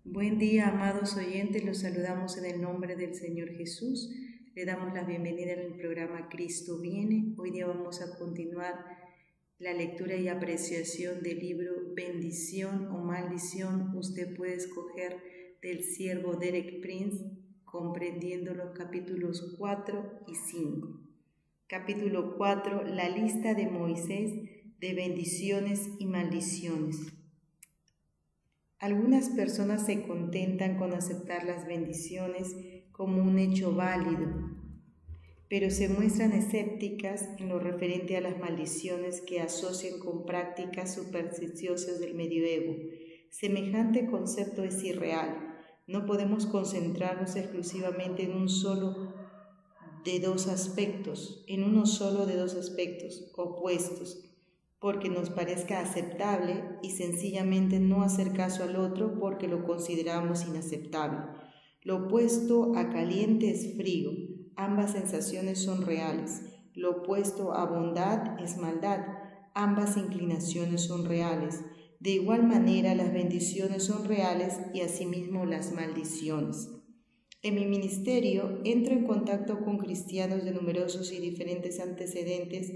Buen día, amados oyentes, los saludamos en el nombre del Señor Jesús. Le damos la bienvenida en el programa Cristo Viene. Hoy día vamos a continuar la lectura y apreciación del libro Bendición o Maldición. Usted puede escoger del siervo Derek Prince, comprendiendo los capítulos 4 y 5. Capítulo 4, la lista de Moisés de bendiciones y maldiciones. Algunas personas se contentan con aceptar las bendiciones como un hecho válido, pero se muestran escépticas en lo referente a las maldiciones que asocian con prácticas supersticiosas del medioevo. Semejante concepto es irreal. No podemos concentrarnos exclusivamente en uno solo de dos aspectos opuestos, porque nos parezca aceptable y sencillamente no hacer caso al otro porque lo consideramos inaceptable. Lo opuesto a caliente es frío, ambas sensaciones son reales. Lo opuesto a bondad es maldad, ambas inclinaciones son reales. De igual manera, las bendiciones son reales y asimismo las maldiciones. En mi ministerio entro en contacto con cristianos de numerosos y diferentes antecedentes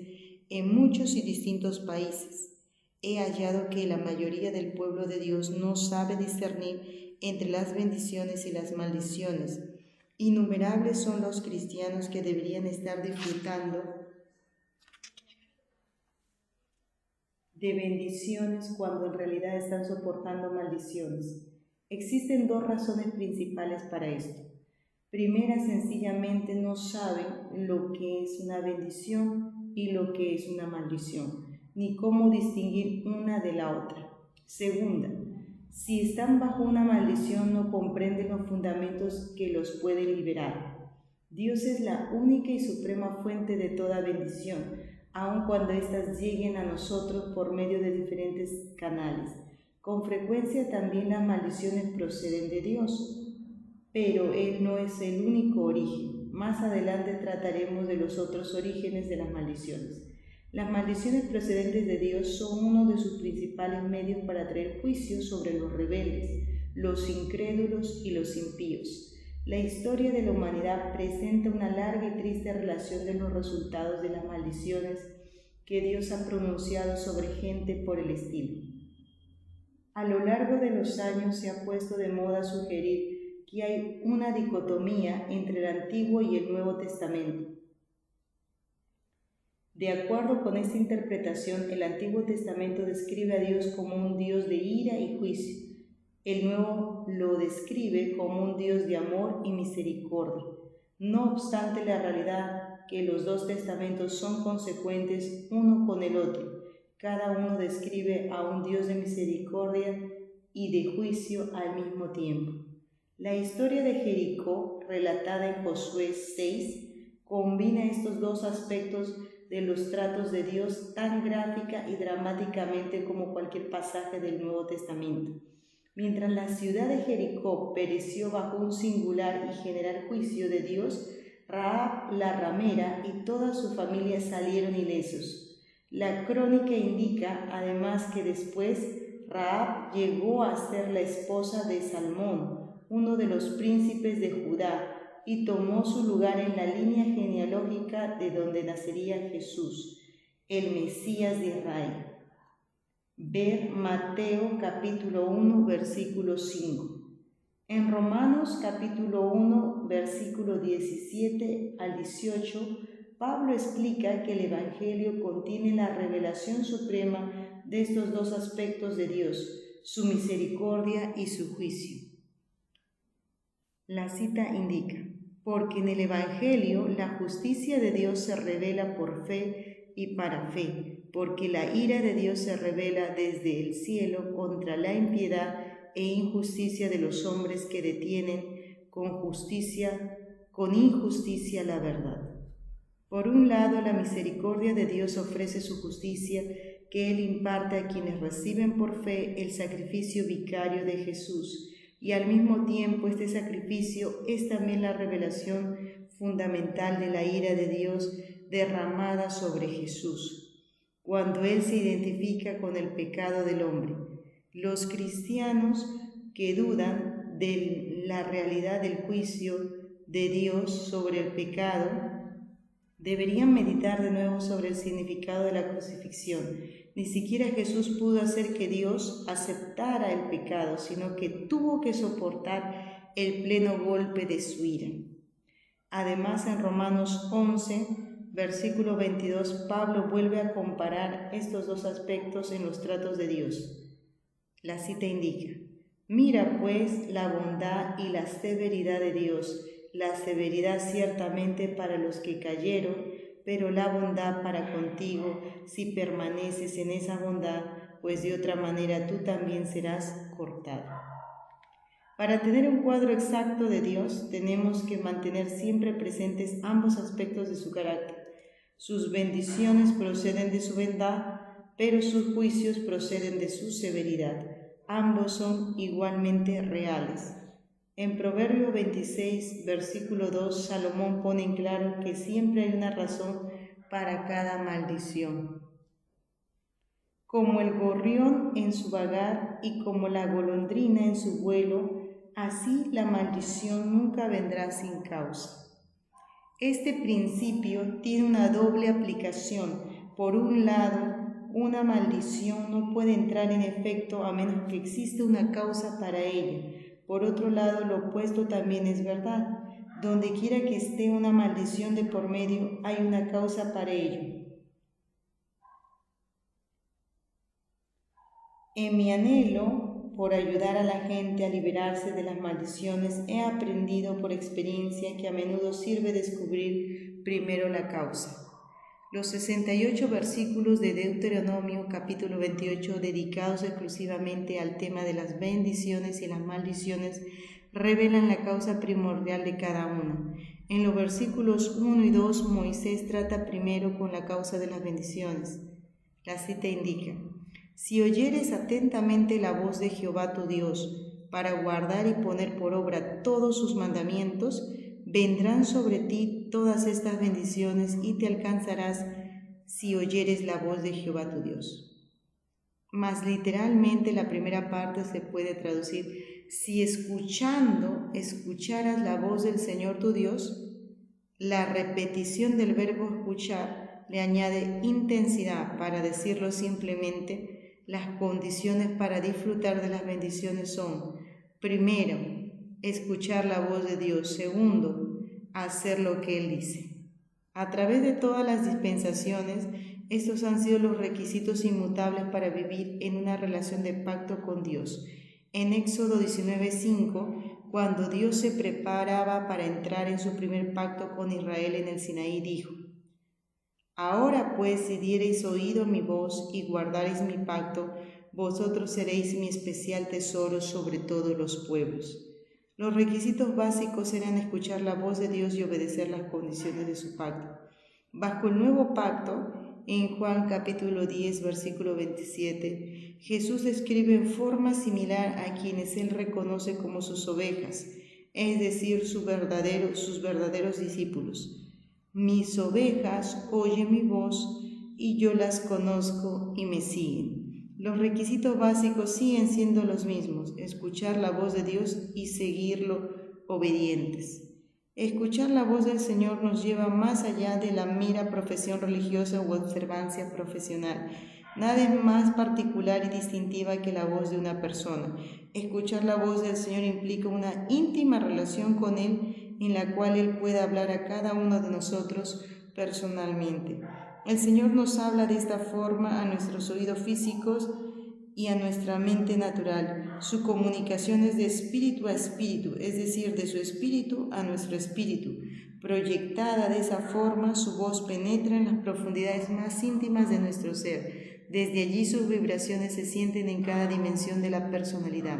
en muchos y distintos países. He hallado que la mayoría del pueblo de Dios no sabe discernir entre las bendiciones y las maldiciones. Innumerables son los cristianos que deberían estar disfrutando de bendiciones cuando en realidad están soportando maldiciones. Existen dos razones principales para esto. Primera, sencillamente no saben lo que es una bendición y lo que es una maldición, ni cómo distinguir una de la otra. Segunda, si están bajo una maldición no comprenden los fundamentos que los pueden liberar. Dios es la única y suprema fuente de toda bendición, aun cuando éstas lleguen a nosotros por medio de diferentes canales. Con frecuencia también las maldiciones proceden de Dios, pero Él no es el único origen. Más adelante trataremos de los otros orígenes de las maldiciones. Las maldiciones procedentes de Dios son uno de sus principales medios para traer juicio sobre los rebeldes, los incrédulos y los impíos. La historia de la humanidad presenta una larga y triste relación de los resultados de las maldiciones que Dios ha pronunciado sobre gente por el estilo. A lo largo de los años se ha puesto de moda sugerir que hay una dicotomía entre el Antiguo y el Nuevo Testamento. De acuerdo con esta interpretación, el Antiguo Testamento describe a Dios como un Dios de ira y juicio. El Nuevo lo describe como un Dios de amor y misericordia. No obstante, la realidad que los dos testamentos son consecuentes uno con el otro. Cada uno describe a un Dios de misericordia y de juicio al mismo tiempo. La historia de Jericó, relatada en Josué 6, combina estos dos aspectos de los tratos de Dios tan gráfica y dramáticamente como cualquier pasaje del Nuevo Testamento. Mientras la ciudad de Jericó pereció bajo un singular y general juicio de Dios, Rahab la ramera y toda su familia salieron ilesos. La crónica indica además que después Rahab llegó a ser la esposa de Salmón, uno de los príncipes de Judá, y tomó su lugar en la línea genealógica de donde nacería Jesús, el Mesías de Israel. Ver Mateo capítulo 1, versículo 5. En Romanos capítulo 1, versículo 17 al 18, Pablo explica que el Evangelio contiene la revelación suprema de estos dos aspectos de Dios, su misericordia y su juicio. La cita indica: porque en el Evangelio la justicia de Dios se revela por fe y para fe, porque la ira de Dios se revela desde el cielo contra la impiedad e injusticia de los hombres que detienen con injusticia la verdad. Por un lado, la misericordia de Dios ofrece su justicia que Él imparte a quienes reciben por fe el sacrificio vicario de Jesús, y al mismo tiempo este sacrificio es también la revelación fundamental de la ira de Dios derramada sobre Jesús, cuando Él se identifica con el pecado del hombre. Los cristianos que dudan de la realidad del juicio de Dios sobre el pecado, deberían meditar de nuevo sobre el significado de la crucifixión. Ni siquiera Jesús pudo hacer que Dios aceptara el pecado, sino que tuvo que soportar el pleno golpe de su ira. Además, en Romanos 11, versículo 22, Pablo vuelve a comparar estos dos aspectos en los tratos de Dios. La cita indica: mira pues la bondad y la severidad de Dios, la severidad ciertamente para los que cayeron, pero la bondad para contigo si permaneces en esa bondad, pues de otra manera tú también serás cortado. Para tener un cuadro exacto de Dios, tenemos que mantener siempre presentes ambos aspectos de su carácter. Sus bendiciones proceden de su bondad, pero sus juicios proceden de su severidad. Ambos son igualmente reales. En Proverbio 26, versículo 2, Salomón pone en claro que siempre hay una razón para cada maldición. Como el gorrión en su vagar y como la golondrina en su vuelo, así la maldición nunca vendrá sin causa. Este principio tiene una doble aplicación. Por un lado, una maldición no puede entrar en efecto a menos que exista una causa para ella. Por otro lado, lo opuesto también es verdad. Donde quiera que esté una maldición de por medio, hay una causa para ello. En mi anhelo por ayudar a la gente a liberarse de las maldiciones, he aprendido por experiencia que a menudo sirve descubrir primero la causa. Los 68 versículos de Deuteronomio capítulo 28, dedicados exclusivamente al tema de las bendiciones y las maldiciones, revelan la causa primordial de cada una. En los versículos 1 y 2, Moisés trata primero con la causa de las bendiciones. La cita indica: si oyeres atentamente la voz de Jehová tu Dios, para guardar y poner por obra todos sus mandamientos, vendrán sobre ti todas estas bendiciones y te alcanzarás si oyeres la voz de Jehová tu Dios. Más literalmente la primera parte se puede traducir: si escucharas la voz del Señor tu Dios. La repetición del verbo escuchar le añade intensidad. Para decirlo simplemente, las condiciones para disfrutar de las bendiciones son: primero, escuchar la voz de Dios; segundo, hacer lo que Él dice. A través de todas las dispensaciones, estos han sido los requisitos inmutables para vivir en una relación de pacto con Dios. En Éxodo 19:5, cuando Dios se preparaba para entrar en su primer pacto con Israel en el Sinaí, dijo: ahora pues, si diereis oído a mi voz y guardareis mi pacto, vosotros seréis mi especial tesoro sobre todos los pueblos. Los requisitos básicos eran escuchar la voz de Dios y obedecer las condiciones de su pacto. Bajo el nuevo pacto, en Juan capítulo 10, versículo 27, Jesús describe en forma similar a quienes Él reconoce como sus ovejas, es decir, sus verdaderos discípulos. Mis ovejas oyen mi voz y yo las conozco y me siguen. Los requisitos básicos siguen siendo los mismos: escuchar la voz de Dios y seguirlo obedientes. Escuchar la voz del Señor nos lleva más allá de la mera profesión religiosa u observancia profesional. Nada es más particular y distintiva que la voz de una persona. Escuchar la voz del Señor implica una íntima relación con Él, en la cual Él puede hablar a cada uno de nosotros personalmente. El Señor nos habla de esta forma a nuestros oídos físicos y a nuestra mente natural. Su comunicación es de espíritu a espíritu, es decir, de su espíritu a nuestro espíritu. Proyectada de esa forma, su voz penetra en las profundidades más íntimas de nuestro ser. Desde allí sus vibraciones se sienten en cada dimensión de la personalidad.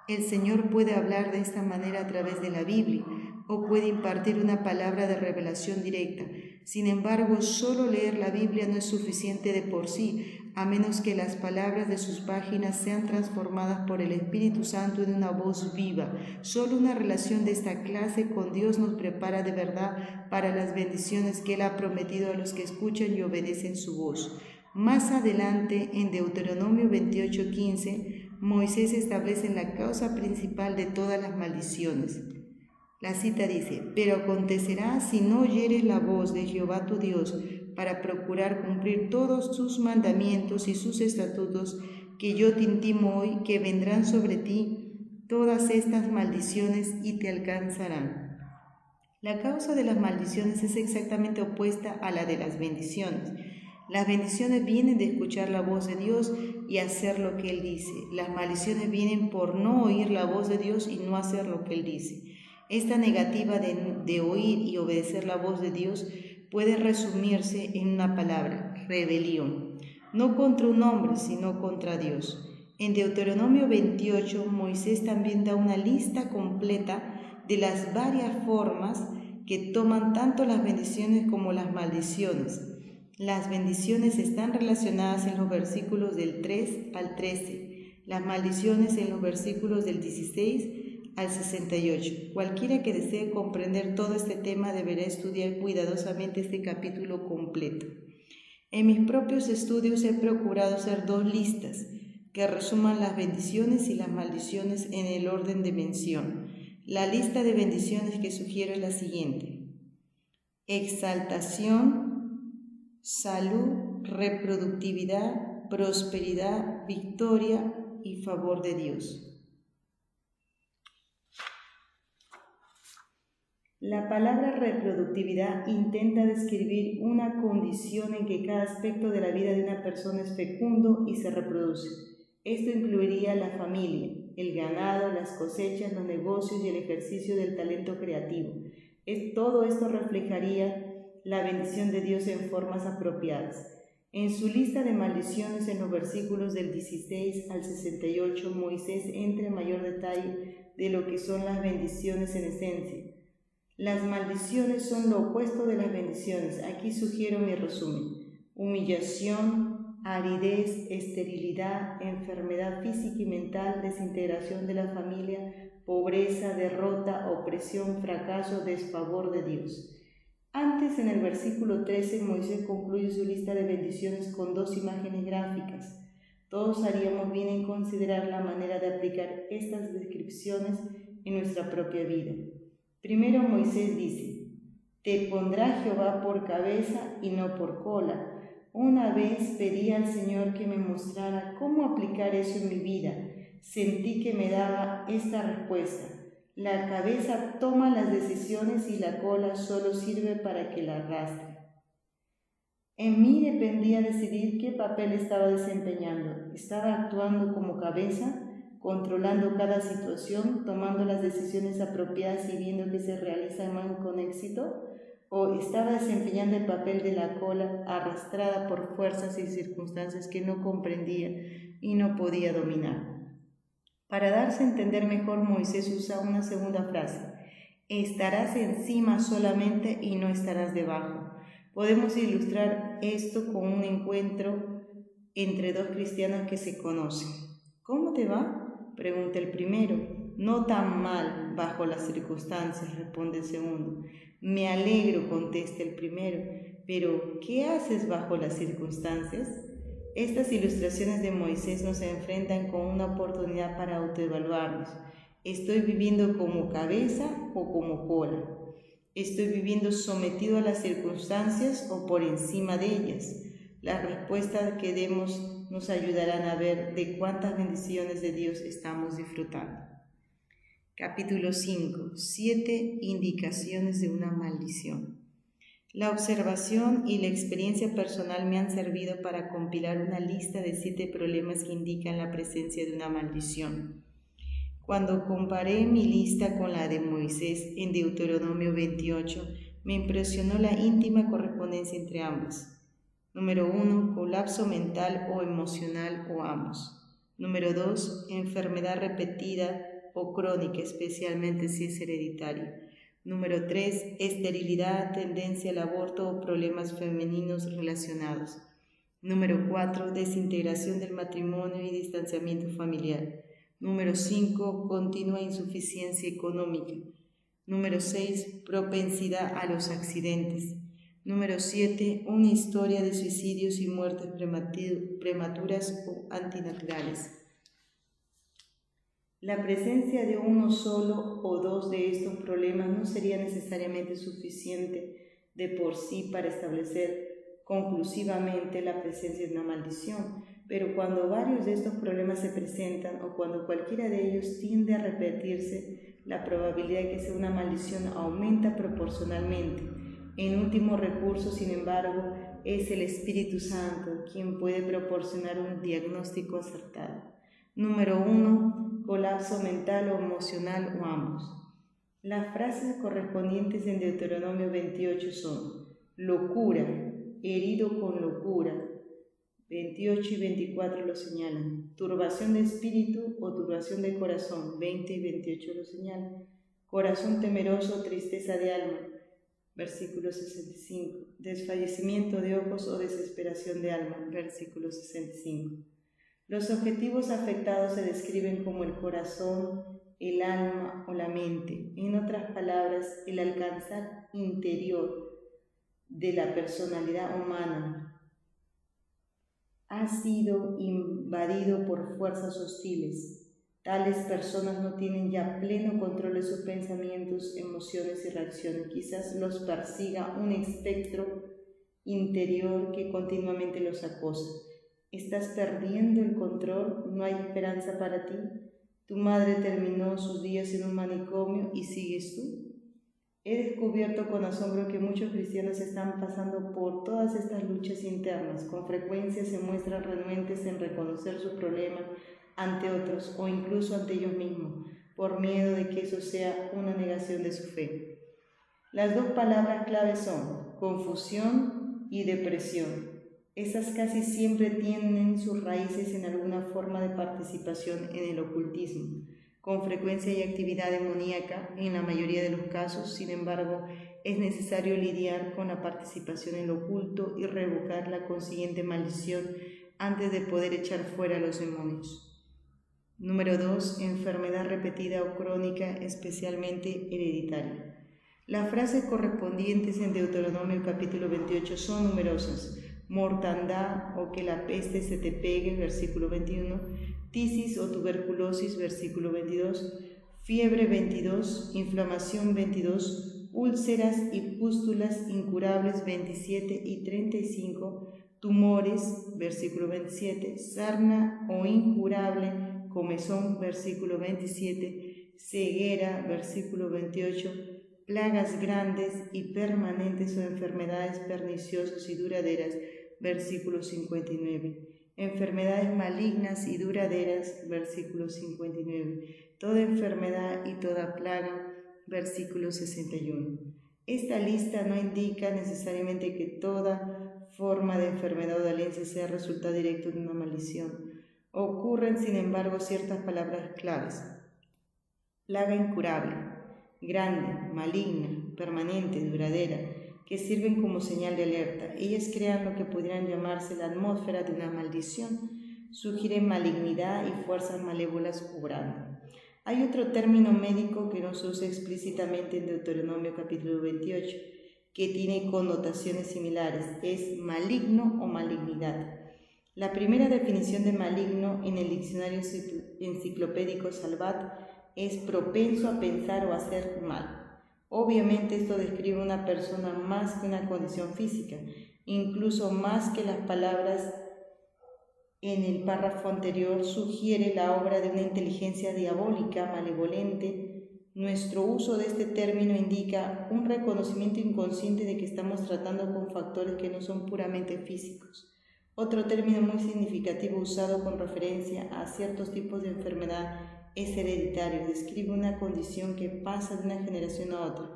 El Señor puede hablar de esta manera a través de la Biblia, o puede impartir una palabra de revelación directa. Sin embargo, solo leer la Biblia no es suficiente de por sí, a menos que las palabras de sus páginas sean transformadas por el Espíritu Santo en una voz viva. Solo una relación de esta clase con Dios nos prepara de verdad para las bendiciones que Él ha prometido a los que escuchan y obedecen su voz. Más adelante, en Deuteronomio 28:15, Moisés establece la causa principal de todas las maldiciones. La cita dice: pero acontecerá si no oyeres la voz de Jehová tu Dios para procurar cumplir todos sus mandamientos y sus estatutos que yo te intimo hoy, que vendrán sobre ti todas estas maldiciones y te alcanzarán. La causa de las maldiciones es exactamente opuesta a la de las bendiciones. Las bendiciones vienen de escuchar la voz de Dios y hacer lo que Él dice. Las maldiciones vienen por no oír la voz de Dios y no hacer lo que Él dice. Esta negativa de oír y obedecer la voz de Dios puede resumirse en una palabra: rebelión. No contra un hombre, sino contra Dios. En Deuteronomio 28, Moisés también da una lista completa de las varias formas que toman tanto las bendiciones como las maldiciones. Las bendiciones están relacionadas en los versículos del 3 al 13, las maldiciones en los versículos del 16 al 68. Cualquiera que desee comprender todo este tema deberá estudiar cuidadosamente este capítulo completo. En mis propios estudios he procurado hacer 2 listas que resuman las bendiciones y las maldiciones en el orden de mención. La lista de bendiciones que sugiero es la siguiente: exaltación, salud, reproductividad, prosperidad, victoria y favor de Dios. La palabra reproductividad intenta describir una condición en que cada aspecto de la vida de una persona es fecundo y se reproduce. Esto incluiría la familia, el ganado, las cosechas, los negocios y el ejercicio del talento creativo. Todo esto reflejaría la bendición de Dios en formas apropiadas. En su lista de maldiciones en los versículos del 16 al 68, Moisés entra en mayor detalle de lo que son las bendiciones en esencia. Las maldiciones son lo opuesto de las bendiciones. Aquí sugiero mi resumen: humillación, aridez, esterilidad, enfermedad física y mental, desintegración de la familia, pobreza, derrota, opresión, fracaso, desfavor de Dios. Antes, en el versículo 13, Moisés concluye su lista de bendiciones con 2 imágenes gráficas. Todos haríamos bien en considerar la manera de aplicar estas descripciones en nuestra propia vida. Primero, Moisés dice: te pondrá Jehová por cabeza y no por cola. Una vez pedí al Señor que me mostrara cómo aplicar eso en mi vida. Sentí que me daba esta respuesta: la cabeza toma las decisiones y la cola solo sirve para que la arrastre. En mí dependía decidir qué papel estaba desempeñando. ¿Estaba actuando como cabeza, controlando cada situación, tomando las decisiones apropiadas y viendo que se realizan con éxito? ¿O estaba desempeñando el papel de la cola, arrastrada por fuerzas y circunstancias que no comprendía y no podía dominar? Para darse a entender mejor, Moisés usa una segunda frase: estarás encima solamente y no estarás debajo. Podemos ilustrar esto con un encuentro entre 2 cristianos que se conocen. ¿Cómo te va?, pregunta el primero. No tan mal, bajo las circunstancias, responde el segundo. Me alegro, contesta el primero. Pero, ¿qué haces bajo las circunstancias? Estas ilustraciones de Moisés nos enfrentan con una oportunidad para autoevaluarnos. ¿Estoy viviendo como cabeza o como cola? ¿Estoy viviendo sometido a las circunstancias o por encima de ellas? Las respuestas que demos nos ayudarán a ver de cuántas bendiciones de Dios estamos disfrutando. Capítulo 5. 7 indicaciones de una maldición. La observación y la experiencia personal me han servido para compilar una lista de 7 problemas que indican la presencia de una maldición. Cuando comparé mi lista con la de Moisés en Deuteronomio 28, me impresionó la íntima correspondencia entre ambas. Número 1, colapso mental o emocional o ambos. Número 2, enfermedad repetida o crónica, especialmente si es hereditaria. Número 3, esterilidad, tendencia al aborto o problemas femeninos relacionados. Número 4, desintegración del matrimonio y distanciamiento familiar. Número 5, continua insuficiencia económica. Número 6, propensidad a los accidentes. Número 7, una historia de suicidios y muertes prematuras o antinaturales. La presencia de uno solo o dos de estos problemas no sería necesariamente suficiente de por sí para establecer conclusivamente la presencia de una maldición, pero cuando varios de estos problemas se presentan o cuando cualquiera de ellos tiende a repetirse, la probabilidad de que sea una maldición aumenta proporcionalmente. En último recurso, sin embargo, es el Espíritu Santo quien puede proporcionar un diagnóstico acertado. Número 1. Colapso mental o emocional o ambos. Las frases correspondientes en Deuteronomio 28 son: locura, herido con locura. 28 y 24 lo señalan. Turbación de espíritu o turbación de corazón. 20 y 28 lo señalan. Corazón temeroso, tristeza de alma. Versículo 65. Desfallecimiento de ojos o desesperación de alma. Versículo 65. Los objetivos afectados se describen como el corazón, el alma o la mente. En otras palabras, el alcanzar interior de la personalidad humana ha sido invadido por fuerzas hostiles. Tales personas no tienen ya pleno control de sus pensamientos, emociones y reacciones. Quizás los persiga un espectro interior que continuamente los acosa. ¿Estás perdiendo el control? ¿No hay esperanza para ti? ¿Tu madre terminó sus días en un manicomio y sigues tú? He descubierto con asombro que muchos cristianos están pasando por todas estas luchas internas. Con frecuencia se muestran renuentes en reconocer sus problemas ante otros o incluso ante ellos mismos, por miedo de que eso sea una negación de su fe. Las dos palabras claves son confusión y depresión. Esas casi siempre tienen sus raíces en alguna forma de participación en el ocultismo. Con frecuencia hay actividad demoníaca en la mayoría de los casos, sin embargo, es necesario lidiar con la participación en lo oculto y revocar la consiguiente maldición antes de poder echar fuera a los demonios. Número 2. Enfermedad repetida o crónica, especialmente hereditaria. Las frases correspondientes en Deuteronomio capítulo 28 son numerosas. Mortandad o que la peste se te pegue, versículo 21, tisis o tuberculosis, versículo 22, fiebre 22, inflamación 22, úlceras y pústulas incurables 27 y 35, tumores, versículo 27, sarna o incurable, comezón, versículo 27, ceguera, versículo 28, plagas grandes y permanentes o enfermedades perniciosas y duraderas, versículo 59. Enfermedades malignas y duraderas, versículo 59. Toda enfermedad y toda plaga, versículo 61. Esta lista no indica necesariamente que toda forma de enfermedad o dolencia sea resultado directo de una maldición. Ocurren, sin embargo, ciertas palabras claves. Plaga incurable, grande, maligna, permanente, duradera, que sirven como señal de alerta. Ellas crean lo que pudieran llamarse la atmósfera de una maldición, sugieren malignidad y fuerzas malévolas obrando. Hay otro término médico que no se usa explícitamente en Deuteronomio capítulo 28, que tiene connotaciones similares, es maligno o malignidad. La primera definición de maligno en el diccionario enciclopédico Salvat es propenso a pensar o hacer mal. Obviamente esto describe una persona más que una condición física, incluso más que las palabras en el párrafo anterior sugiere la obra de una inteligencia diabólica, malevolente. Nuestro uso de este término indica un reconocimiento inconsciente de que estamos tratando con factores que no son puramente físicos. Otro término muy significativo usado con referencia a ciertos tipos de enfermedad es hereditario, describe una condición que pasa de una generación a otra.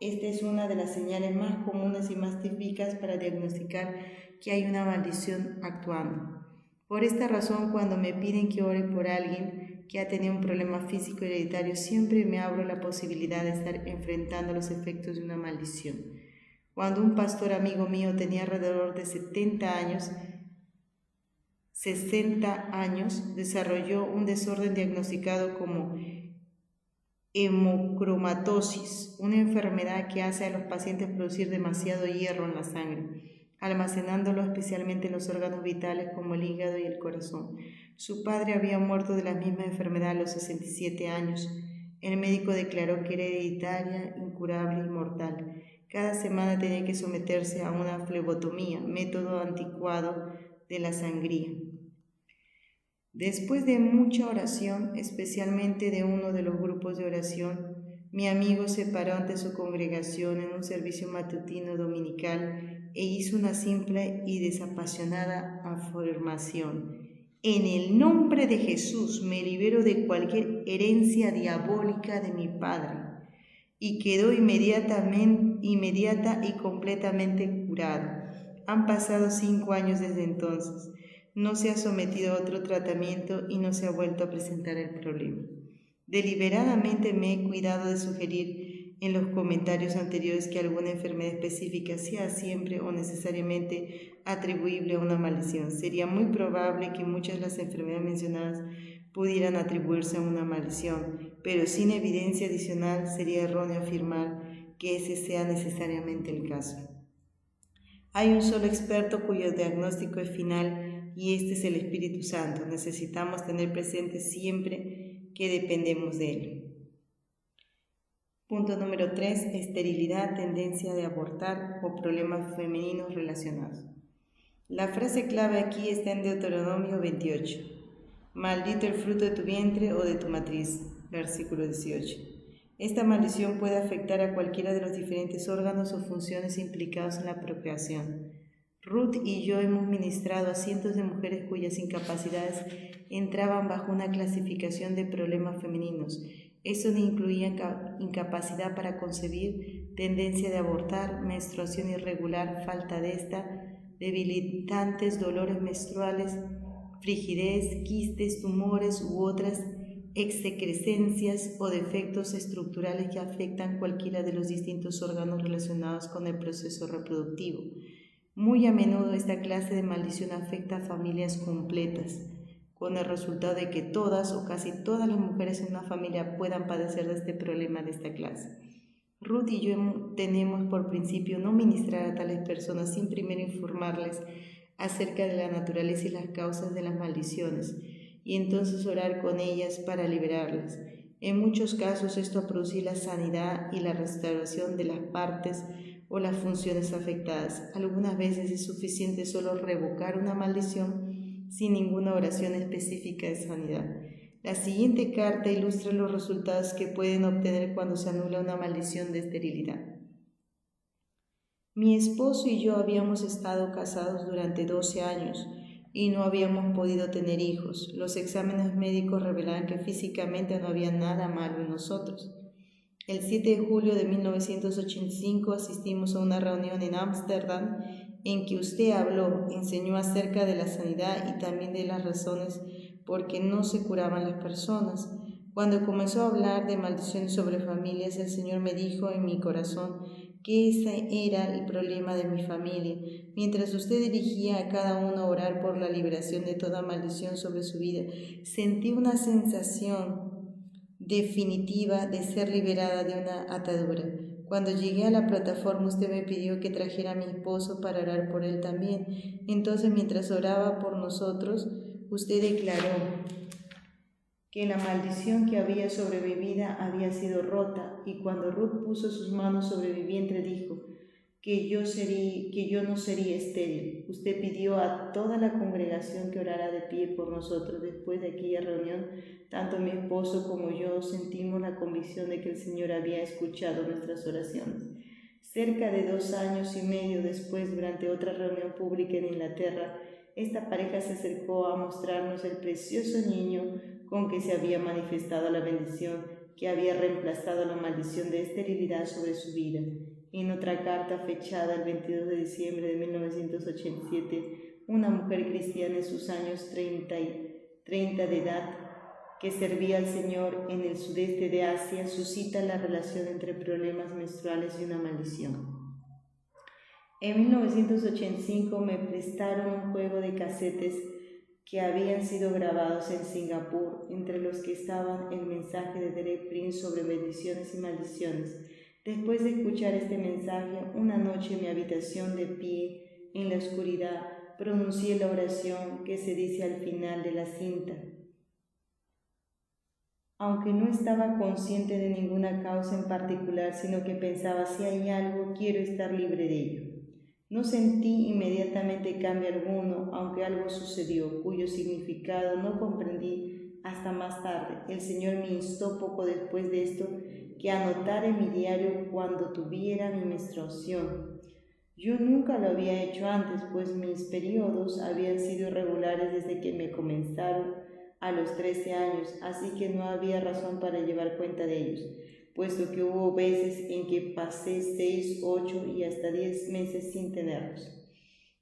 Esta es una de las señales más comunes y más típicas para diagnosticar que hay una maldición actuando. Por esta razón, cuando me piden que ore por alguien que ha tenido un problema físico hereditario, siempre me abro la posibilidad de estar enfrentando los efectos de una maldición. Cuando un pastor amigo mío tenía alrededor de 60 años, desarrolló un desorden diagnosticado como hemocromatosis, una enfermedad que hace a los pacientes producir demasiado hierro en la sangre, almacenándolo especialmente en los órganos vitales como el hígado y el corazón. Su padre había muerto de la misma enfermedad a los 67 años. El médico declaró que era hereditaria, incurable y mortal. Cada semana tenía que someterse a una flebotomía, método anticuado de la sangría. Después de mucha oración, especialmente de uno de los grupos de oración, mi amigo se paró ante su congregación en un servicio matutino dominical e hizo una simple y desapasionada afirmación. En el nombre de Jesús me libero de cualquier herencia diabólica de mi padre. Y quedó inmediata y completamente curado. Han pasado 5 años desde entonces. No se ha sometido a otro tratamiento y no se ha vuelto a presentar el problema. Deliberadamente me he cuidado de sugerir en los comentarios anteriores que alguna enfermedad específica sea siempre o necesariamente atribuible a una maldición. Sería muy probable que muchas de las enfermedades mencionadas pudieran atribuirse a una maldición, pero sin evidencia adicional sería erróneo afirmar que ese sea necesariamente el caso. Hay un solo experto cuyo diagnóstico es final y este es el Espíritu Santo. Necesitamos tener presente siempre que dependemos de él. Punto número 3. Esterilidad, tendencia de abortar o problemas femeninos relacionados. La frase clave aquí está en Deuteronomio 28. Maldito el fruto de tu vientre o de tu matriz. Versículo 18. Esta maldición puede afectar a cualquiera de los diferentes órganos o funciones implicados en la procreación. Ruth y yo hemos ministrado a cientos de mujeres cuyas incapacidades entraban bajo una clasificación de problemas femeninos. Eso incluía incapacidad para concebir, tendencia de abortar, menstruación irregular, falta de esta, debilitantes dolores menstruales, frigidez, quistes, tumores u otras excrescencias o defectos estructurales que afectan cualquiera de los distintos órganos relacionados con el proceso reproductivo. Muy a menudo esta clase de maldición afecta a familias completas, con el resultado de que todas o casi todas las mujeres en una familia puedan padecer de este problema de esta clase. Ruth y yo tenemos por principio no ministrar a tales personas sin primero informarles acerca de la naturaleza y las causas de las maldiciones, y entonces orar con ellas para liberarlas. En muchos casos esto ha producido la sanidad y la restauración de las partes o las funciones afectadas. Algunas veces es suficiente solo revocar una maldición sin ninguna oración específica de sanidad. La siguiente carta ilustra los resultados que pueden obtener cuando se anula una maldición de esterilidad. Mi esposo y yo habíamos estado casados durante 12 años y no habíamos podido tener hijos. Los exámenes médicos revelaban que físicamente no había nada malo en nosotros. El 7 de julio de 1985 asistimos a una reunión en Ámsterdam en que usted habló, enseñó acerca de la sanidad y también de las razones por qué no se curaban las personas. Cuando comenzó a hablar de maldiciones sobre familias, el Señor me dijo en mi corazón que ese era el problema de mi familia. Mientras usted dirigía a cada uno a orar por la liberación de toda maldición sobre su vida, sentí una sensación definitiva de ser liberada de una atadura. Cuando llegué a la plataforma, usted me pidió que trajera a mi esposo para orar por él también. Entonces, mientras oraba por nosotros, usted declaró que la maldición que había sobrevivida había sido rota, y cuando Ruth puso sus manos sobre mi vientre dijo que yo no sería estéril. Usted pidió a toda la congregación que orara de pie por nosotros. Después de aquella reunión, tanto mi esposo como yo sentimos la convicción de que el Señor había escuchado nuestras oraciones. Cerca de 2 años y medio después, durante otra reunión pública en Inglaterra, esta pareja se acercó a mostrarnos el precioso niño con que se había manifestado la bendición que había reemplazado la maldición de esterilidad sobre su vida. En otra carta fechada el 22 de diciembre de 1987, una mujer cristiana en sus años 30 de edad, que servía al Señor en el sudeste de Asia, suscita la relación entre problemas menstruales y una maldición. En 1985 me prestaron un juego de casetes que habían sido grabados en Singapur, entre los que estaban el mensaje de Derek Prince sobre bendiciones y maldiciones. Después de escuchar este mensaje, una noche en mi habitación de pie, en la oscuridad, pronuncié la oración que se dice al final de la cinta. Aunque no estaba consciente de ninguna causa en particular, sino que pensaba, si hay algo, quiero estar libre de ello. No sentí inmediatamente cambio alguno, aunque algo sucedió, cuyo significado no comprendí hasta más tarde. El Señor me instó poco después de esto que anotara en mi diario cuando tuviera mi menstruación. Yo nunca lo había hecho antes, pues mis periodos habían sido irregulares desde que me comenzaron a los 13 años, así que no había razón para llevar cuenta de ellos, puesto que hubo veces en que pasé 6, 8 y hasta 10 meses sin tenerlos.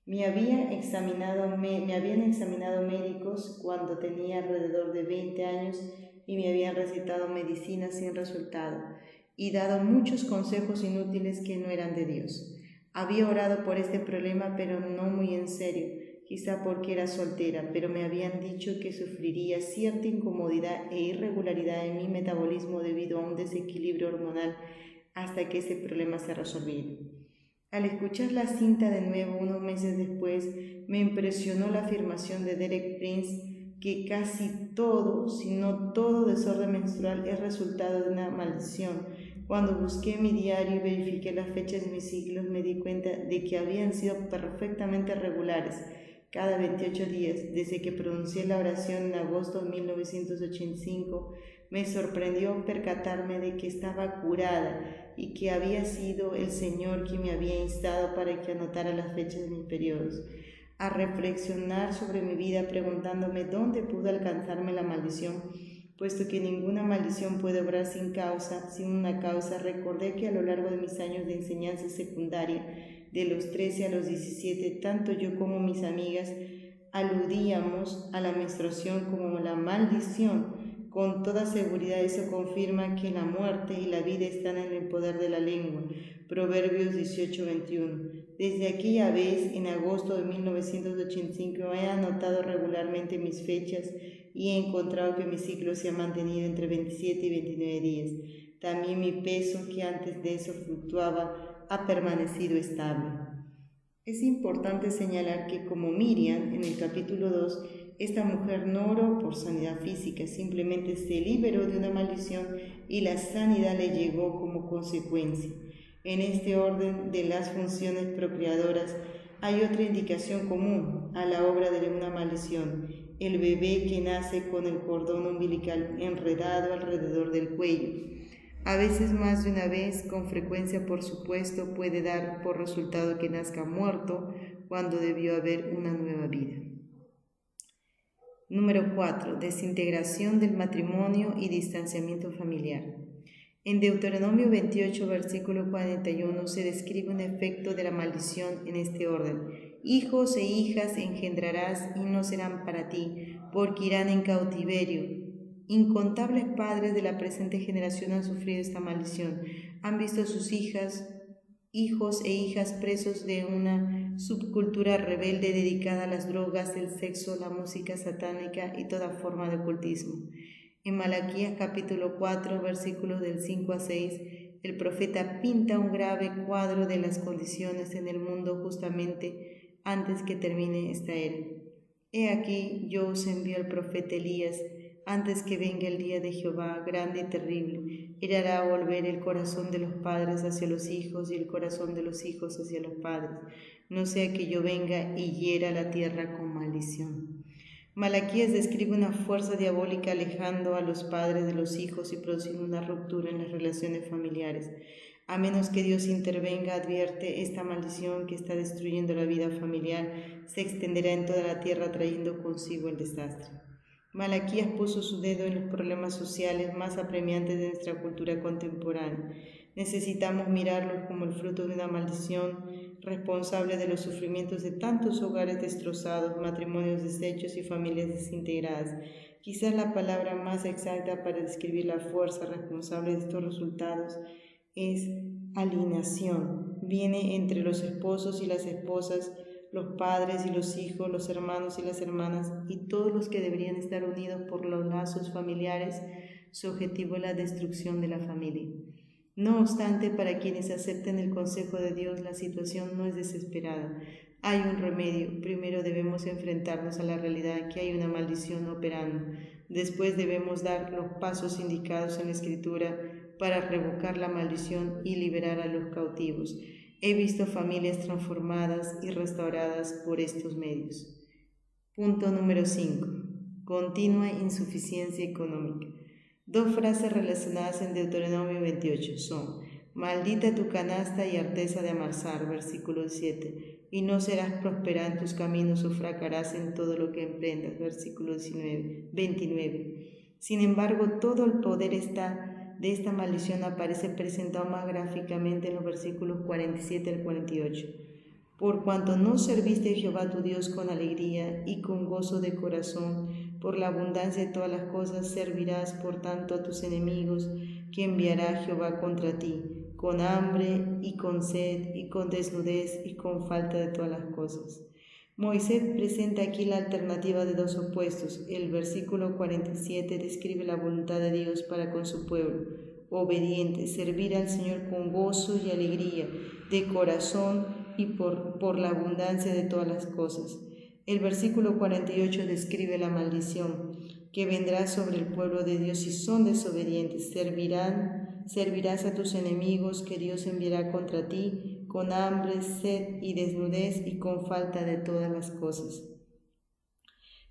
Me habían examinado médicos cuando tenía alrededor de 20 años y me habían recetado medicinas sin resultado y dado muchos consejos inútiles que no eran de Dios. Había orado por este problema, pero no muy en serio, quizá porque era soltera, pero me habían dicho que sufriría cierta incomodidad e irregularidad en mi metabolismo debido a un desequilibrio hormonal hasta que ese problema se resolviera. Al escuchar la cinta de nuevo unos meses después, me impresionó la afirmación de Derek Prince que casi todo, si no todo desorden menstrual es resultado de una maldición. Cuando busqué mi diario y verifiqué las fechas de mis ciclos, me di cuenta de que habían sido perfectamente regulares cada 28 días. Desde que pronuncié la oración en agosto de 1985, me sorprendió percatarme de que estaba curada y que había sido el Señor quien me había instado para que anotara las fechas de mis periodos. A reflexionar sobre mi vida preguntándome dónde pudo alcanzarme la maldición, puesto que ninguna maldición puede obrar sin una causa, recordé que a lo largo de mis años de enseñanza secundaria, de los 13 a los 17, tanto yo como mis amigas aludíamos a la menstruación como la maldición. Con toda seguridad eso confirma que la muerte y la vida están en el poder de la lengua. Proverbios 18:21. Desde aquella vez, en agosto de 1985, he anotado regularmente mis fechas y he encontrado que mi ciclo se ha mantenido entre 27 y 29 días. También mi peso, que antes de eso fluctuaba, ha permanecido estable. Es importante señalar que, como Miriam en el capítulo 2, esta mujer no oró por sanidad física, simplemente se liberó de una maldición y la sanidad le llegó como consecuencia. En este orden de las funciones procreadoras hay otra indicación común a la obra de una maldición: el bebé que nace con el cordón umbilical enredado alrededor del cuello. A veces, más de una vez, con frecuencia por supuesto, puede dar por resultado que nazca muerto cuando debió haber una nueva vida. Número 4. Desintegración del matrimonio y distanciamiento familiar. En Deuteronomio 28, versículo 41, se describe un efecto de la maldición en este orden: hijos e hijas engendrarás y no serán para ti, porque irán en cautiverio. Incontables padres de la presente generación han sufrido esta maldición. Han visto a sus hijos e hijas presos de una subcultura rebelde dedicada a las drogas, el sexo, la música satánica y toda forma de ocultismo. En Malaquías capítulo 4, versículos del 5 a 6, el profeta pinta un grave cuadro de las condiciones en el mundo justamente antes que termine esta era. He aquí, yo os envío al profeta Elías, antes que venga el día de Jehová, grande y terrible. Él hará volver el corazón de los padres hacia los hijos y el corazón de los hijos hacia los padres, no sea que yo venga y hiera la tierra con maldición. Malaquías describe una fuerza diabólica alejando a los padres de los hijos y produciendo una ruptura en las relaciones familiares. A menos que Dios intervenga, advierte, esta maldición que está destruyendo la vida familiar se extenderá en toda la tierra trayendo consigo el desastre. Malaquías puso su dedo en los problemas sociales más apremiantes de nuestra cultura contemporánea. Necesitamos mirarlos como el fruto de una maldición responsable de los sufrimientos de tantos hogares destrozados, matrimonios deshechos y familias desintegradas. Quizás la palabra más exacta para describir la fuerza responsable de estos resultados es alienación. Viene entre los esposos y las esposas, los padres y los hijos, los hermanos y las hermanas, y todos los que deberían estar unidos por los lazos familiares. Su objetivo es la destrucción de la familia. No obstante, para quienes acepten el consejo de Dios, la situación no es desesperada. Hay un remedio. Primero debemos enfrentarnos a la realidad que hay una maldición operando. Después debemos dar los pasos indicados en la Escritura para revocar la maldición y liberar a los cautivos. He visto familias transformadas y restauradas por estos medios. Punto número 5. Continua insuficiencia económica. Dos frases relacionadas en Deuteronomio 28 son: maldita tu canasta y arteza de amasar, versículo 7, y no serás próspera en tus caminos o fracassarás en todo lo que emprendas, versículo 29. Sin embargo, todo el poder de esta maldición aparece presentado más gráficamente en los versículos 47 al 48. Por cuanto no serviste a Jehová tu Dios con alegría y con gozo de corazón, por la abundancia de todas las cosas servirás por tanto a tus enemigos que enviará Jehová contra ti, con hambre y con sed y con desnudez y con falta de todas las cosas. Moisés presenta aquí la alternativa de dos opuestos. El versículo 47 describe la voluntad de Dios para con su pueblo, obediente, servir al Señor con gozo y alegría, de corazón y por la abundancia de todas las cosas. El versículo 48 describe la maldición que vendrá sobre el pueblo de Dios si son desobedientes. Servirás a tus enemigos que Dios enviará contra ti, con hambre, sed y desnudez y con falta de todas las cosas.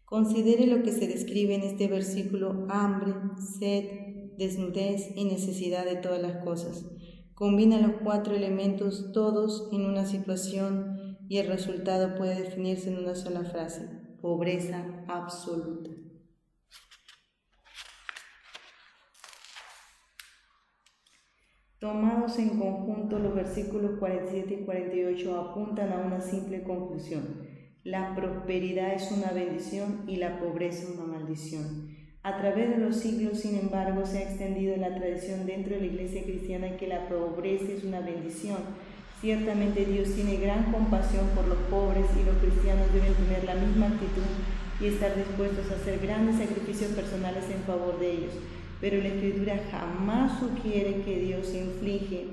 Considere lo que se describe en este versículo: hambre, sed, desnudez y necesidad de todas las cosas. Combina los cuatro elementos todos en una situación y el resultado puede definirse en una sola frase: pobreza absoluta. Tomados en conjunto, los versículos 47 y 48 apuntan a una simple conclusión: la prosperidad es una bendición y la pobreza una maldición. A través de los siglos, sin embargo, se ha extendido la tradición dentro de la Iglesia cristiana que la pobreza es una bendición. Ciertamente Dios tiene gran compasión por los pobres y los cristianos deben tener la misma actitud y estar dispuestos a hacer grandes sacrificios personales en favor de ellos. Pero la Escritura jamás sugiere que Dios inflige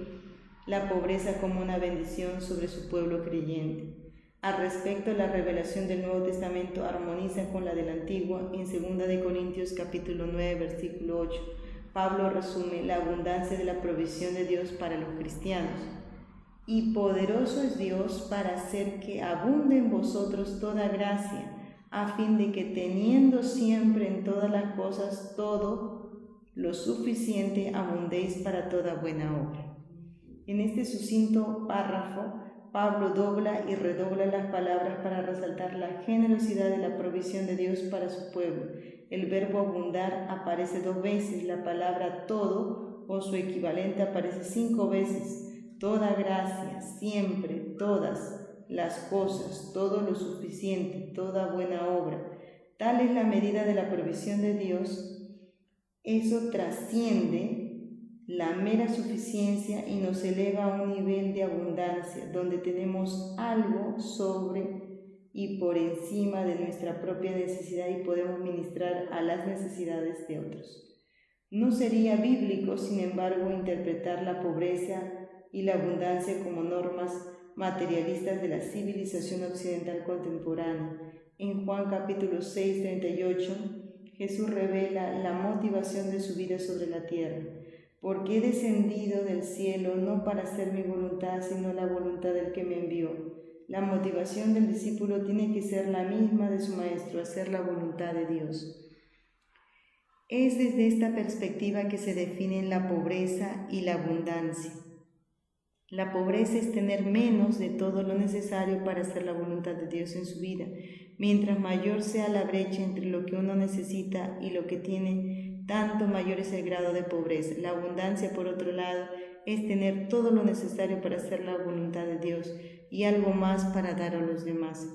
la pobreza como una bendición sobre su pueblo creyente. Al respecto, la revelación del Nuevo Testamento armoniza con la del Antiguo. En 2 Corintios capítulo 9, versículo 8, Pablo resume la abundancia de la provisión de Dios para los cristianos. Y poderoso es Dios para hacer que abunde en vosotros toda gracia, a fin de que teniendo siempre en todas las cosas todo lo suficiente, abundéis para toda buena obra. En este sucinto párrafo, Pablo dobla y redobla las palabras para resaltar la generosidad de la provisión de Dios para su pueblo. El verbo abundar aparece 2 veces, la palabra todo o su equivalente aparece 5 veces. Toda gracia, siempre, todas las cosas, todo lo suficiente, toda buena obra. Tal es la medida de la provisión de Dios. Eso trasciende la mera suficiencia y nos eleva a un nivel de abundancia, donde tenemos algo sobre y por encima de nuestra propia necesidad y podemos ministrar a las necesidades de otros. No sería bíblico, sin embargo, interpretar la pobreza y la abundancia como normas materialistas de la civilización occidental contemporánea. En Juan capítulo 6, 38, Jesús revela la motivación de su vida sobre la tierra. Porque he descendido del cielo no para hacer mi voluntad, sino la voluntad del que me envió. La motivación del discípulo tiene que ser la misma de su maestro, hacer la voluntad de Dios. Es desde esta perspectiva que se definen la pobreza y la abundancia. La pobreza es tener menos de todo lo necesario para hacer la voluntad de Dios en su vida. Mientras mayor sea la brecha entre lo que uno necesita y lo que tiene, tanto mayor es el grado de pobreza. La abundancia, por otro lado, es tener todo lo necesario para hacer la voluntad de Dios y algo más para dar a los demás.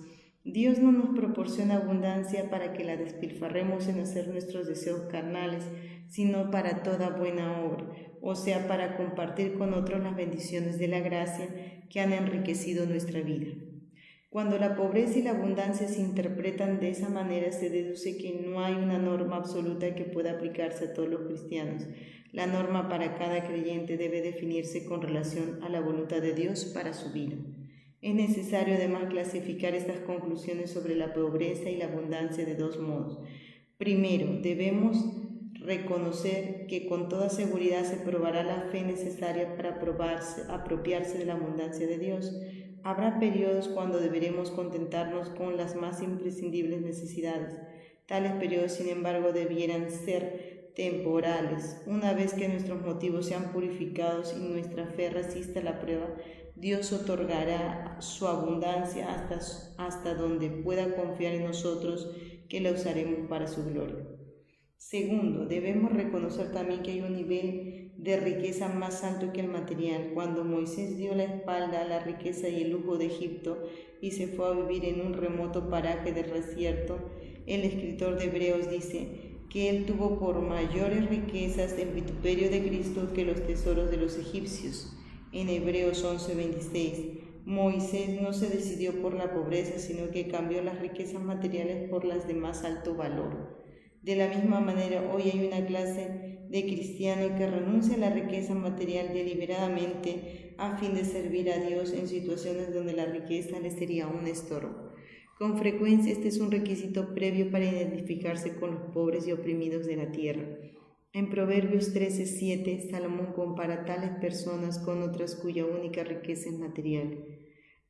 Dios no nos proporciona abundancia para que la despilfarremos en hacer nuestros deseos carnales, sino para toda buena obra, o sea, para compartir con otros las bendiciones de la gracia que han enriquecido nuestra vida. Cuando la pobreza y la abundancia se interpretan de esa manera, se deduce que no hay una norma absoluta que pueda aplicarse a todos los cristianos. La norma para cada creyente debe definirse con relación a la voluntad de Dios para su vida. Es necesario además clasificar estas conclusiones sobre la pobreza y la abundancia de dos modos. Primero, debemos reconocer que con toda seguridad se probará la fe necesaria para apropiarse de la abundancia de Dios. Habrá periodos cuando deberemos contentarnos con las más imprescindibles necesidades. Tales periodos, sin embargo, debieran ser temporales. Una vez que nuestros motivos sean purificados y nuestra fe resista la prueba, Dios otorgará su abundancia hasta donde pueda confiar en nosotros, que la usaremos para su gloria. Segundo, debemos reconocer también que hay un nivel de riqueza más alto que el material. Cuando Moisés dio la espalda a la riqueza y el lujo de Egipto y se fue a vivir en un remoto paraje del desierto, el escritor de Hebreos dice que él tuvo por mayores riquezas el vituperio de Cristo que los tesoros de los egipcios. En Hebreos 11:26, Moisés no se decidió por la pobreza, sino que cambió las riquezas materiales por las de más alto valor. De la misma manera, hoy hay una clase de cristiano que renuncia a la riqueza material deliberadamente a fin de servir a Dios en situaciones donde la riqueza le sería un estorbo. Con frecuencia este es un requisito previo para identificarse con los pobres y oprimidos de la tierra. En Proverbios 13:7, Salomón compara tales personas con otras cuya única riqueza es material.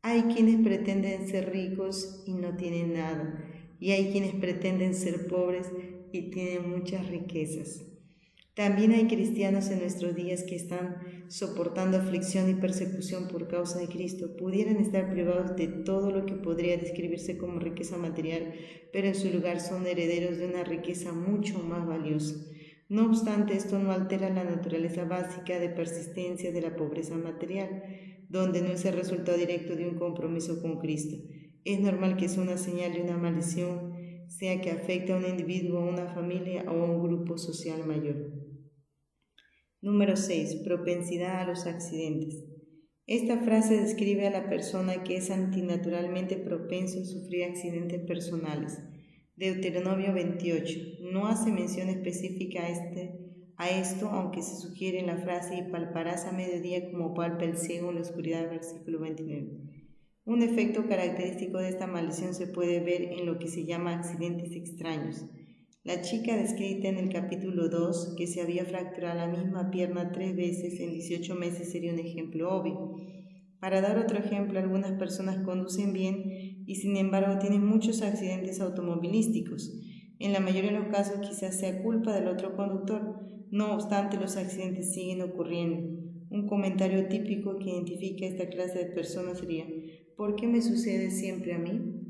Hay quienes pretenden ser ricos y no tienen nada, y hay quienes pretenden ser pobres y tienen muchas riquezas. También hay cristianos en nuestros días que están soportando aflicción y persecución por causa de Cristo. Pudieran estar privados de todo lo que podría describirse como riqueza material, pero en su lugar son herederos de una riqueza mucho más valiosa. No obstante, esto no altera la naturaleza básica de persistencia de la pobreza material, donde no es el resultado directo de un compromiso con Cristo. Es normal que sea una señal de una maldición, sea que afecte a un individuo, a una familia o a un grupo social mayor. Número 6. Propensidad a los accidentes. Esta frase describe a la persona que es antinaturalmente propenso a sufrir accidentes personales. Deuteronomio 28. No hace mención específica a esto, aunque se sugiere en la frase y palparás a mediodía como palpa el ciego en la oscuridad, versículo 29. Un efecto característico de esta maldición se puede ver en lo que se llama accidentes extraños. La chica descrita en el capítulo 2, que se había fracturado la misma pierna 3 veces en 18 meses, sería un ejemplo obvio. Para dar otro ejemplo, algunas personas conducen bien y sin embargo tienen muchos accidentes automovilísticos. En la mayoría de los casos quizás sea culpa del otro conductor. No obstante, los accidentes siguen ocurriendo. Un comentario típico que identifica a esta clase de personas sería: ¿por qué me sucede siempre a mí?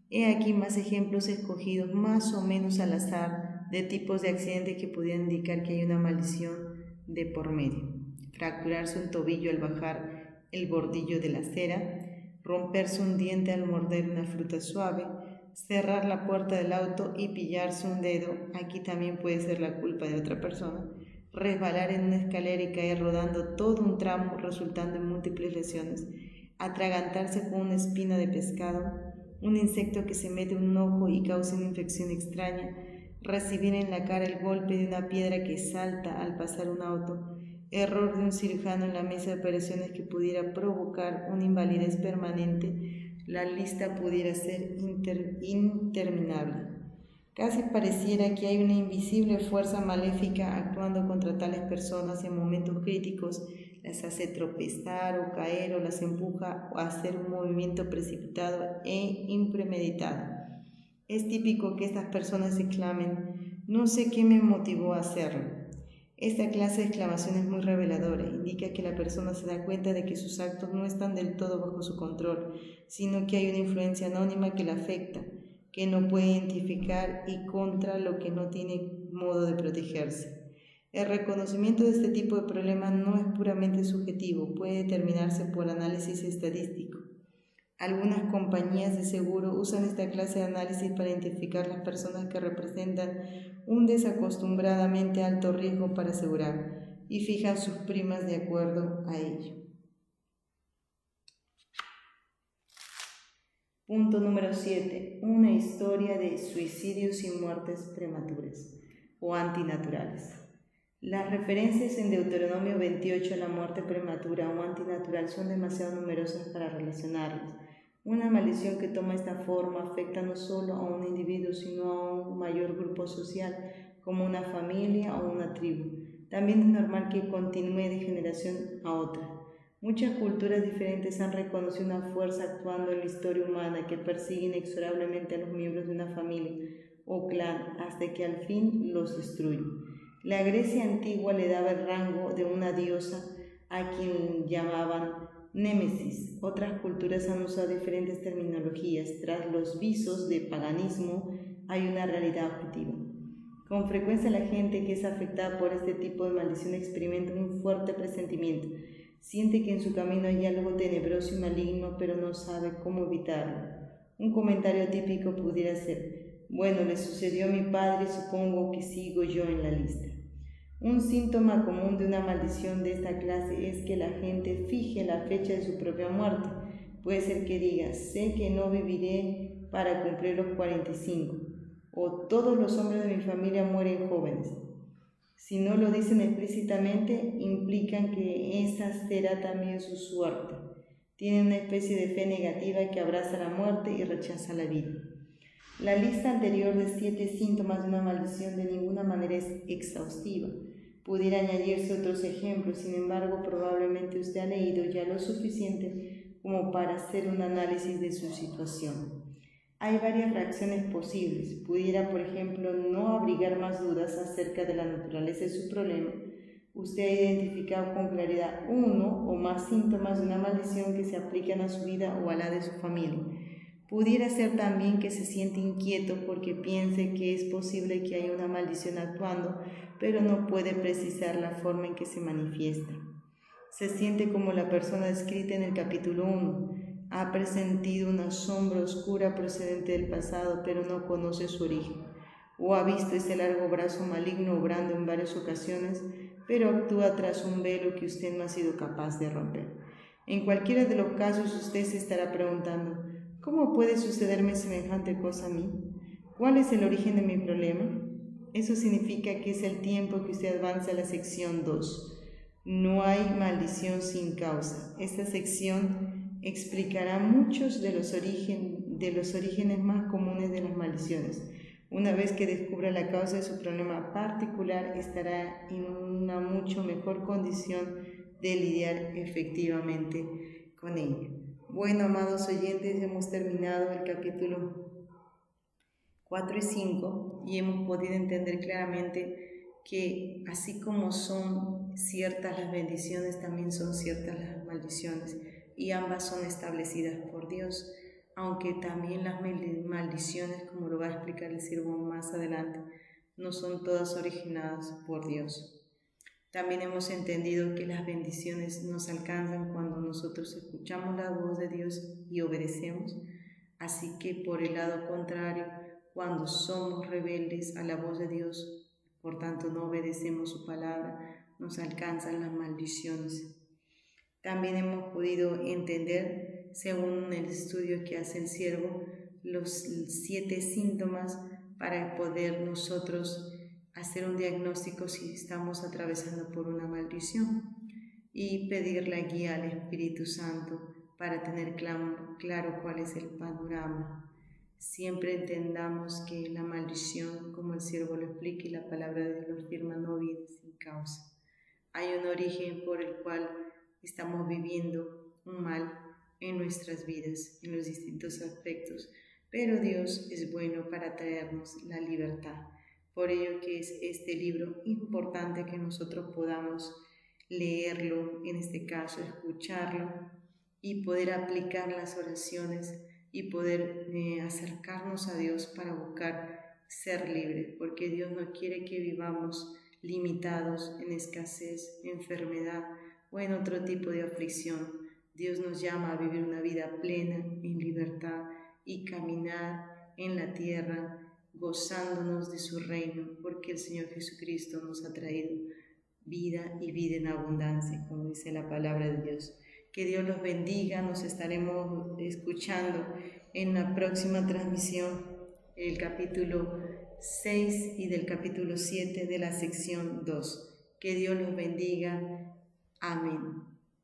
He aquí más ejemplos escogidos más o menos al azar de tipos de accidentes que pudieran indicar que hay una maldición de por medio. Fracturarse un tobillo al bajar el bordillo de la acera, romperse un diente al morder una fruta suave, cerrar la puerta del auto y pillarse un dedo, aquí también puede ser la culpa de otra persona, resbalar en una escalera y caer rodando todo un tramo resultando en múltiples lesiones, atragantarse con una espina de pescado, un insecto que se mete en un ojo y causa una infección extraña, recibir en la cara el golpe de una piedra que salta al pasar un auto, error de un cirujano en la mesa de operaciones que pudiera provocar una invalidez permanente. La lista pudiera ser interminable. Casi pareciera que hay una invisible fuerza maléfica actuando contra tales personas en momentos críticos, las hace tropezar o caer o las empuja a hacer un movimiento precipitado e impremeditado. Es típico que estas personas exclamen: no sé qué me motivó a hacerlo. Esta clase de exclamación es muy reveladora, indica que la persona se da cuenta de que sus actos no están del todo bajo su control, sino que hay una influencia anónima que la afecta, que no puede identificar y contra lo que no tiene modo de protegerse. El reconocimiento de este tipo de problemas no es puramente subjetivo, puede determinarse por análisis estadístico. Algunas compañías de seguro usan esta clase de análisis para identificar las personas que representan un desacostumbradamente alto riesgo para asegurar y fijan sus primas de acuerdo a ello. Punto número 7. Una historia de suicidios y muertes prematuras o antinaturales. Las referencias en Deuteronomio 28 a la muerte prematura o antinatural son demasiado numerosas para relacionarlas. Una maldición que toma esta forma afecta no solo a un individuo, sino a un mayor grupo social, como una familia o una tribu. También es normal que continúe de generación a otra. Muchas culturas diferentes han reconocido una fuerza actuando en la historia humana que persigue inexorablemente a los miembros de una familia o clan hasta que al fin los destruye. La Grecia antigua le daba el rango de una diosa a quien llamaban Némesis. Otras culturas han usado diferentes terminologías. Tras los visos de paganismo hay una realidad objetiva. Con frecuencia la gente que es afectada por este tipo de maldición experimenta un fuerte presentimiento. Siente que en su camino hay algo tenebroso y maligno, pero no sabe cómo evitarlo. Un comentario típico pudiera ser: bueno, le sucedió a mi padre, supongo que sigo yo en la lista. Un síntoma común de una maldición de esta clase es que la gente fije la fecha de su propia muerte. Puede ser que diga: sé que no viviré para cumplir los 45, o todos los hombres de mi familia mueren jóvenes. Si no lo dicen explícitamente, implican que esa será también su suerte. Tienen una especie de fe negativa que abraza la muerte y rechaza la vida. La lista anterior de 7 síntomas de una maldición de ninguna manera es exhaustiva. Pudiera añadirse otros ejemplos, sin embargo, probablemente usted ha leído ya lo suficiente como para hacer un análisis de su situación. Hay varias reacciones posibles. Pudiera, por ejemplo, no abrigar más dudas acerca de la naturaleza de su problema. Usted ha identificado con claridad uno o más síntomas de una maldición que se aplican a su vida o a la de su familia. Pudiera ser también que se siente inquieto porque piense que es posible que haya una maldición actuando, pero no puede precisar la forma en que se manifiesta. Se siente como la persona descrita en el capítulo 1. Ha presentido una sombra oscura procedente del pasado, pero no conoce su origen. O ha visto ese largo brazo maligno obrando en varias ocasiones, pero actúa tras un velo que usted no ha sido capaz de romper. En cualquiera de los casos usted se estará preguntando: ¿cómo puede sucederme semejante cosa a mí? ¿Cuál es el origen de mi problema? Eso significa que es el tiempo que usted avanza a la sección 2. No hay maldición sin causa. Esta sección explicará muchos de los orígenes más comunes de las maldiciones. Una vez que descubra la causa de su problema particular, estará en una mucho mejor condición de lidiar efectivamente con ella. Bueno, amados oyentes, hemos terminado el capítulo 4 y 5 y hemos podido entender claramente que así como son ciertas las bendiciones, también son ciertas las maldiciones, y ambas son establecidas por Dios, aunque también las maldiciones, como lo va a explicar el siervo más adelante, no son todas originadas por Dios. También hemos entendido que las bendiciones nos alcanzan cuando nosotros escuchamos la voz de Dios y obedecemos, así que por el lado contrario, cuando somos rebeldes a la voz de Dios, por tanto no obedecemos su palabra, nos alcanzan las maldiciones. También hemos podido entender, según el estudio que hace el siervo, los 7 síntomas para poder nosotros hacer un diagnóstico si estamos atravesando por una maldición y pedir la guía al Espíritu Santo para tener claro cuál es el panorama. Siempre entendamos que la maldición, como el siervo lo explica y la palabra de Dios lo afirma, no viene sin causa. Hay un origen por el cual estamos viviendo un mal en nuestras vidas, en los distintos aspectos, pero Dios es bueno para traernos la libertad. Por ello que es este libro importante que nosotros podamos leerlo, en este caso escucharlo, y poder aplicar las oraciones y poder acercarnos a Dios para buscar ser libres, porque Dios no quiere que vivamos limitados en escasez, enfermedad o en otro tipo de aflicción. Dios nos llama a vivir una vida plena, en libertad, y caminar en la tierra gozándonos de su reino, porque el Señor Jesucristo nos ha traído vida y vida en abundancia, como dice la palabra de Dios. Que Dios los bendiga. Nos estaremos escuchando en la próxima transmisión, el capítulo 6 y del capítulo 7 de la sección 2. Que Dios los bendiga. Amén.